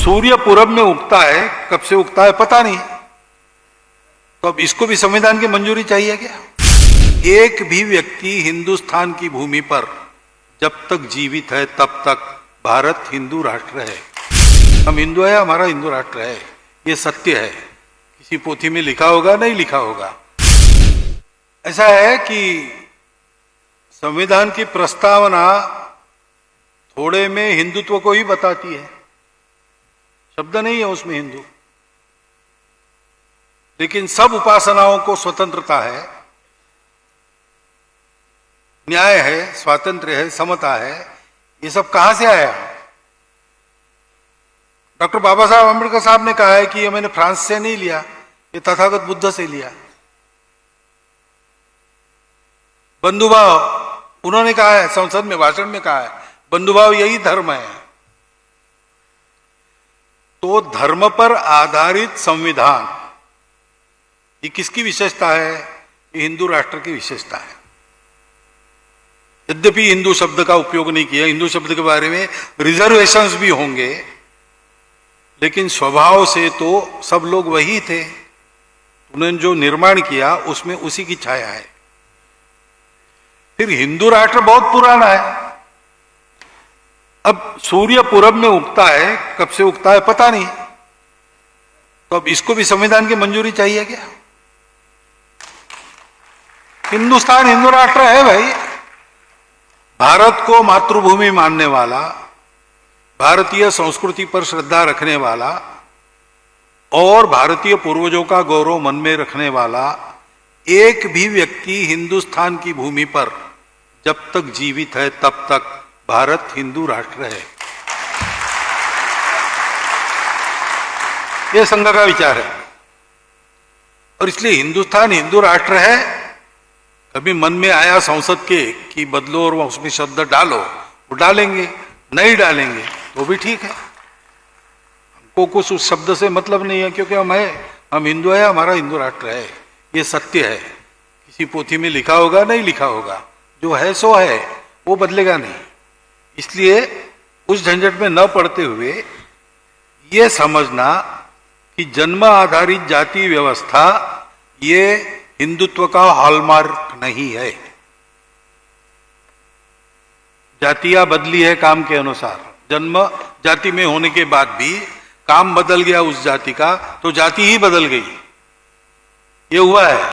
सूर्य पूरब में उगता है, कब से उगता है पता नहीं, तो अब इसको भी संविधान की मंजूरी चाहिए क्या? एक भी व्यक्ति हिंदुस्तान की भूमि पर जब तक जीवित है तब तक भारत हिंदू राष्ट्र है। हम हिंदू है, हमारा हिंदू राष्ट्र है, ये सत्य है। किसी पोथी में लिखा होगा, नहीं लिखा होगा। ऐसा है कि संविधान की प्रस्तावना थोड़े में हिंदुत्व को ही बताती है, शब्द नहीं है उसमें हिंदू, लेकिन सब उपासनाओं को स्वतंत्रता है, न्याय है, स्वातंत्र्य है, समता है। ये सब कहां से आया? डॉक्टर बाबा साहब अम्बेडकर साहब ने कहा है कि ये मैंने फ्रांस से नहीं लिया, ये तथागत बुद्ध से लिया। बंधुभाव उन्होंने कहा है, संसद में भाषण में कहा है, बंधुभाव यही धर्म है। तो धर्म पर आधारित संविधान ये किसकी विशेषता है? ये हिंदू राष्ट्र की विशेषता है। यद्यपि हिंदू शब्द का उपयोग नहीं किया, हिंदू शब्द के बारे में रिजर्वेशंस भी होंगे, लेकिन स्वभाव से तो सब लोग वही थे। उन्होंने जो निर्माण किया उसमें उसी की छाया है। फिर हिंदू राष्ट्र बहुत पुराना है। अब सूर्य पूरब में उगता है, कब से उगता है पता नहीं, तो अब इसको भी संविधान की मंजूरी चाहिए क्या? हिंदुस्तान हिंदू राष्ट्र है भाई। भारत को मातृभूमि मानने वाला, भारतीय संस्कृति पर श्रद्धा रखने वाला और भारतीय पूर्वजों का गौरव मन में रखने वाला एक भी व्यक्ति हिंदुस्तान की भूमि पर जब तक जीवित है तब तक भारत हिंदू राष्ट्र है। यह संघ का विचार है। और इसलिए हिंदुस्तान हिंदू राष्ट्र है। कभी मन में आया संसद के कि बदलो और उसमें शब्द डालो, वो डालेंगे, नहीं डालेंगे तो भी ठीक है। हमको कुछ उस शब्द से मतलब नहीं है, क्योंकि हम हिंदू है, हमारा हिंदू राष्ट्र है, ये सत्य है। किसी पोथी में लिखा होगा, नहीं लिखा होगा, जो है सो है, वो बदलेगा नहीं। इसलिए उस झंझट में न पड़ते हुए ये समझना कि जन्म आधारित जाति व्यवस्था ये हिंदुत्व का हॉलमार्क नहीं है। जातियां बदली है काम के अनुसार। जन्म जाति में होने के बाद भी काम बदल गया उस जाति का, तो जाति ही बदल गई। ये हुआ है।